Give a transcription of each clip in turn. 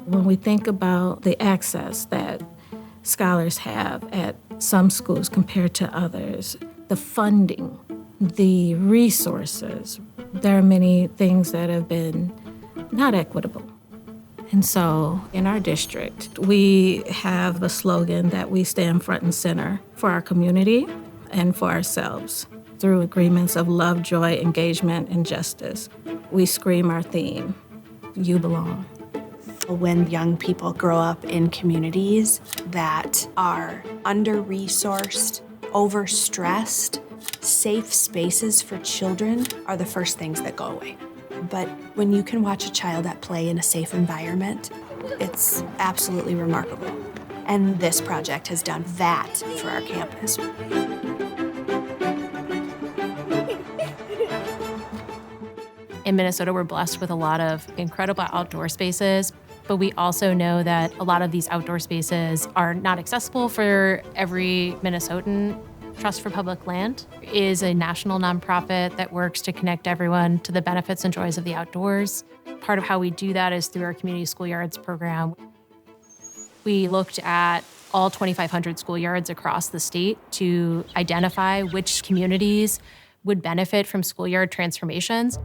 When we think about the access that scholars have at some schools compared to others, the funding, the resources, there are many things that have been not equitable. And so in our district, we have a slogan that we stand front and center for our community and for ourselves. Through agreements of love, joy, engagement, and justice, we scream our theme, you belong. When young people grow up in communities that are under-resourced, overstressed, safe spaces for children are the first things that go away. But when you can watch a child at play in a safe environment, it's absolutely remarkable. And this project has done that for our campus. In Minnesota, we're blessed with a lot of incredible outdoor spaces, but we also know that a lot of these outdoor spaces are not accessible for every Minnesotan. Trust for Public Land is a national nonprofit that works to connect everyone to the benefits and joys of the outdoors. Part of how we do that is through our community schoolyards program. We looked at all 2,500 schoolyards across the state to identify which communities would benefit from schoolyard transformations.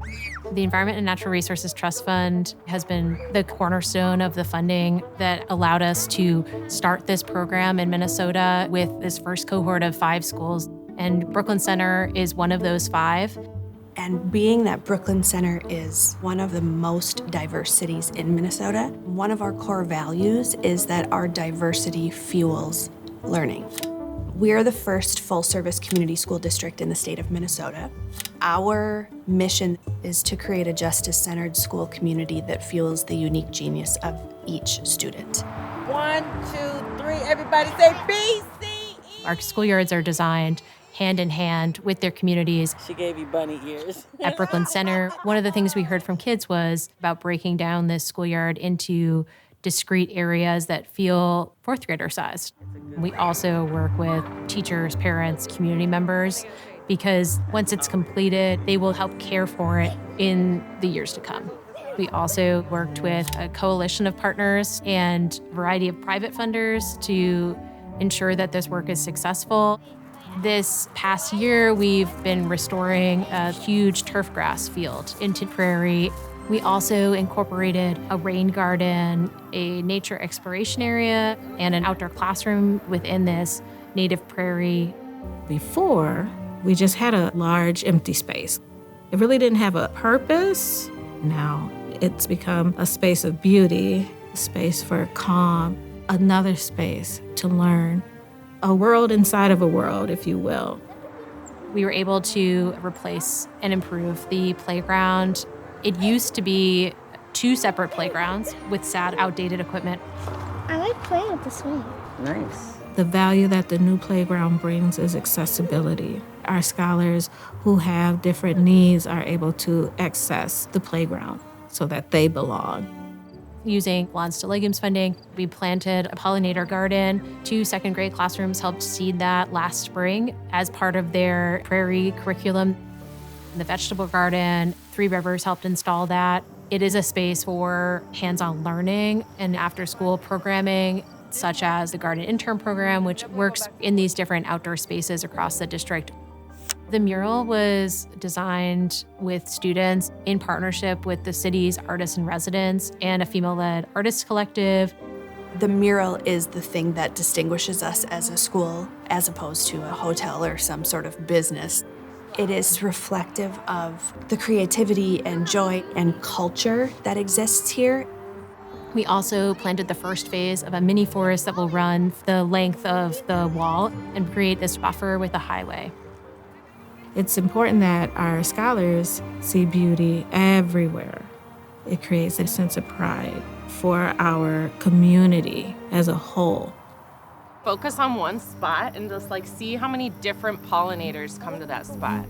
The Environment and Natural Resources Trust Fund has been the cornerstone of the funding that allowed us to start this program in Minnesota with this first cohort of 5 schools. And Brooklyn Center is one of those 5. And being that Brooklyn Center is one of the most diverse cities in Minnesota, one of our core values is that our diversity fuels learning. We are the first full-service community school district in the state of Minnesota. Our mission is to create a justice-centered school community that fuels the unique genius of each student. 1, 2, 3, everybody say BCE! Our schoolyards are designed hand in hand with their communities. She gave you bunny ears. At Brooklyn Center, one of the things we heard from kids was about breaking down this schoolyard into discrete areas that feel 4th grader sized. We also work with teachers, parents, community members, because once it's completed, they will help care for it in the years to come. We also worked with a coalition of partners and a variety of private funders to ensure that this work is successful. This past year, we've been restoring a huge turf grass field into prairie. We also incorporated a rain garden, a nature exploration area, and an outdoor classroom within this native prairie. Before, we just had a large empty space. It really didn't have a purpose. Now it's become a space of beauty, a space for calm, another space to learn, a world inside of a world, if you will. We were able to replace and improve the playground. It used to be 2 separate playgrounds with sad, outdated equipment. I like playing with the swing. Nice. The value that the new playground brings is accessibility. Our scholars who have different needs are able to access the playground so that they belong. Using Lawns to Legumes funding, we planted a pollinator garden. 2 second-grade classrooms helped seed that last spring as part of their prairie curriculum. The vegetable garden, 3 Rivers helped install that. It is a space for hands-on learning and after-school programming, such as the Garden Intern Program, which works in these different outdoor spaces across the district. The mural was designed with students in partnership with the city's artists in residence and a female-led artist collective. The mural is the thing that distinguishes us as a school, as opposed to a hotel or some sort of business. It is reflective of the creativity and joy and culture that exists here. We also planted the first phase of a mini forest that will run the length of the wall and create this buffer with a highway. It's important that our scholars see beauty everywhere. It creates a sense of pride for our community as a whole. Focus on one spot and just see how many different pollinators come to that spot.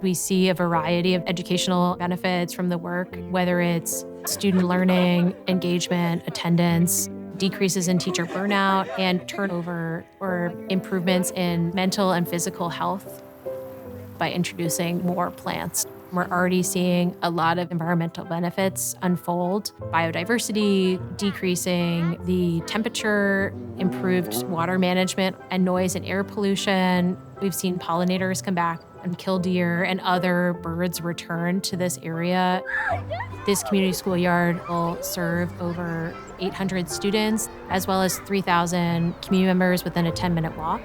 We see a variety of educational benefits from the work, whether it's student learning, engagement, attendance, decreases in teacher burnout, and turnover, or improvements in mental and physical health by introducing more plants. We're already seeing a lot of environmental benefits unfold. Biodiversity decreasing, the temperature, improved water management, and noise and air pollution. We've seen pollinators come back and killdeer and other birds return to this area. This community schoolyard will serve over 800 students, as well as 3,000 community members within a 10-minute walk.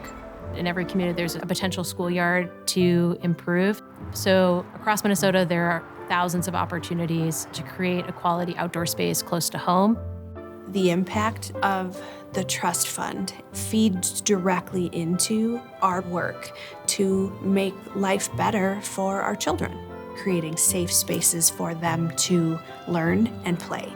In every community, there's a potential schoolyard to improve. So across Minnesota, there are thousands of opportunities to create a quality outdoor space close to home. The impact of the trust fund feeds directly into our work to make life better for our children, creating safe spaces for them to learn and play.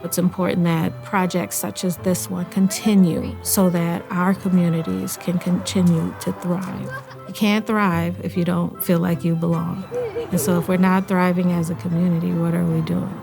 It's important that projects such as this one continue so that our communities can continue to thrive. You can't thrive if you don't feel like you belong. And so if we're not thriving as a community, what are we doing?